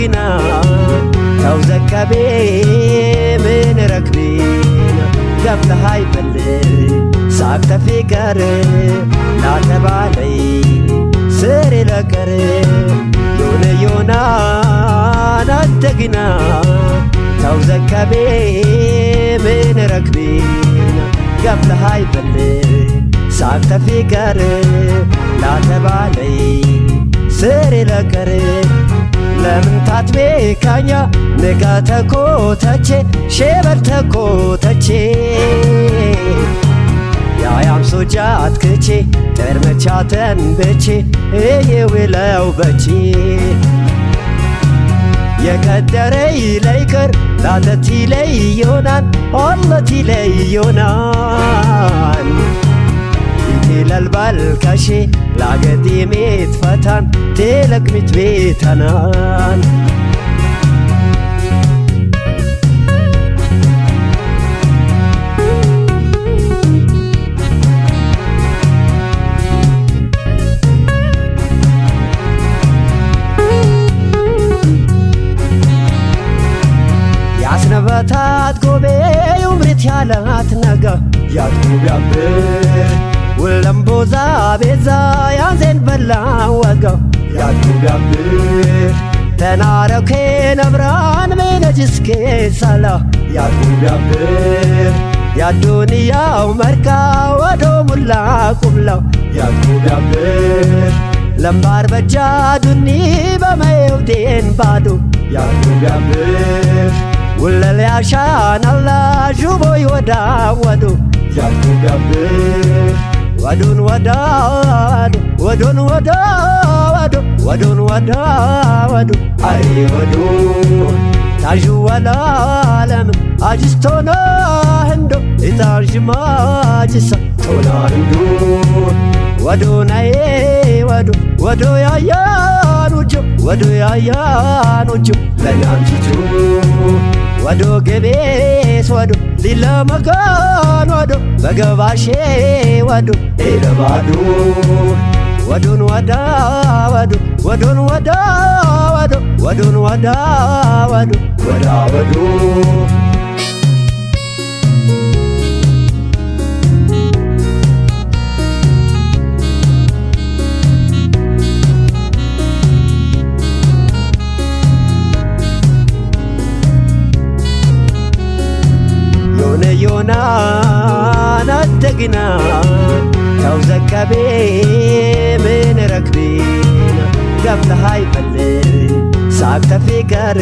دقنا توزك بي من ركبينا قبل هاي بلي ساكت فكر لا تبالي سري لكر يونا يونا ندقنا توزك بي من ركبينا قبل هاي بلي ساكت فكر لا تبالي سري لكر لمن تاتبي كانيا نقاتكو تاتشي شبرتكو تاتشي يا يامسو جات كتشي ترمچاتن بچي ايه ولاو بچي يقدري ليكر لاتتي لي يونان والتي لي يونان للبالكشي لاقدي ميت فتان تلك ميت بيتنان ياسنبتات قوبي ومرت يالات نقا ياتقو بيعبر ولمبوزا بيزا يانزين بلا وقا ياتقو بيعبر تناركي نبران من جسكي سالا ياتقو بيعبر يا دنيا ومركا ودو ملا قبلا ياتقو بيعبر لمبار بجا دني بما يودين بادو ياتقو بيعبر ولل ياشان الله جوبو يودا ودو ياتقو بيعبر ودون وداد ودون وداد ودون وداد اي ودون تاجو العالم اجستونا هندو اتاج ماجس تونا هندو ودون اي ودو ودو يا يانوجو ودو يا يانوجو لنامجو ودو قبيس ودو للا مكان ودو بقباشي ودو إلبادو ودون ودا ودو ودون ودا ودو ودون ودا ودو ودا ودو يونا ندقنا توزك بي من ركبينا قبل هاي بلي ساكت فكر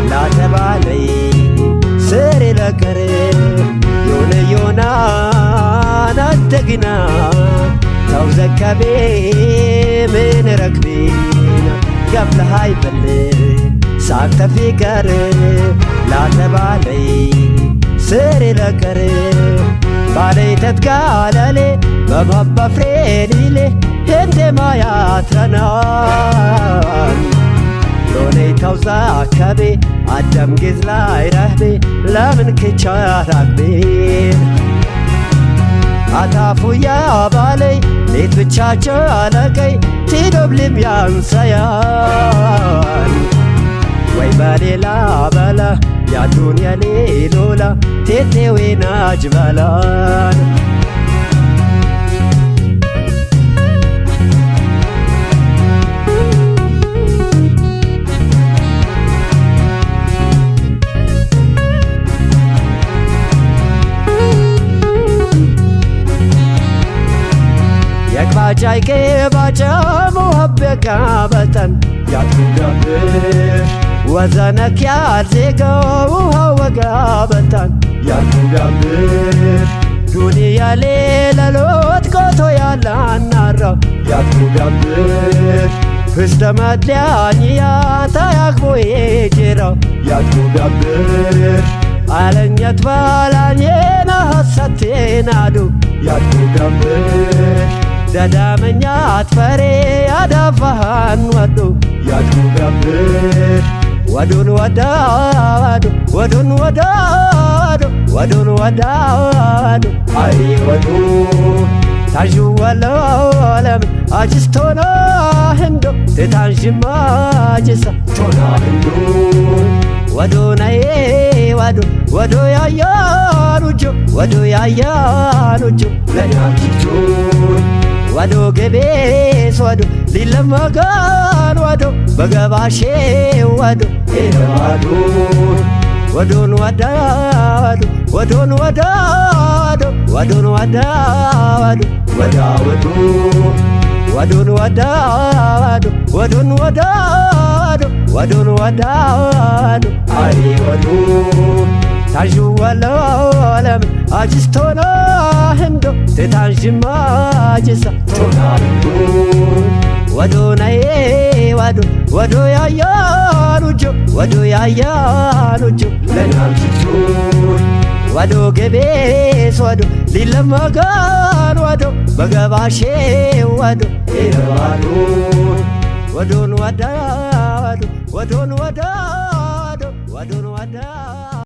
لا تبالي سري لكر يونا ندقنا توزك بي من ركبينا قبل هاي بلي ساكت فكر لا تبالي سري لكر بالي تتقاللي ببابا فريلي هندي ما ياترنان لوني توزاكبي عدم قزلاي رهبي لمن كتشارك بين عطافو يا بالي ليت بتشاچو علقي تدبلم يانسيان وي بالي لا بلا يا دنيا ليلولا تيتي وينا جبالان يكباجايكي باجا محبك بطن ياتقو بيعبر وزنك يا زيقا وهو قابتان ياتقو بيعبر دنيا ليلة لوت قوتو يا لانارا ياتقو بيعبر فستمت لانيا تايقبو يجيرا ياتقو بيعبر علن يتبالانينا حساتينادو ياتقو بيعبر ددامنيات فري أدفهن ودو ياتقو بيعبر ودون وداد ودون وداد ودون وداد أي ودو ታዥዋለው ለምን አጅስቶና ህንዶ ትታንሽማ ጅሳ ቾና ህንዶ ወዶናዬ ወዶ ያያኑጆ ወዶ ያያኑጆ ለናጅጆ ወዶ ገቤስ ወዶ ሊለመጋን ወዶ በገባሼ ወዶ ኤረዋዶ ወዶን ወዳዶ ወዶን ወዳዶ ወዶን ወዳዶ ወዳወዶ ወዶን ወዳዶ ወዶን ወዳዶ ወዶን ወዳዶ አይ ወዶ ታዥዋለው ለምን አጅስቶና ህንዶ ትታንሽማ ጅሳ ቾና ህንዶ ወዶናዬ ወዶ ያያኑጆ ወዶ ያያኑጆ ለናጅጆ ወዶ ገቤስ ወዶ ሊለመጋን ወዶ በገባሼ ወዶ ኤረዋዶ ወዶን ወዳዶ ወዶን ወዳዶ ወዶን ወዳዶ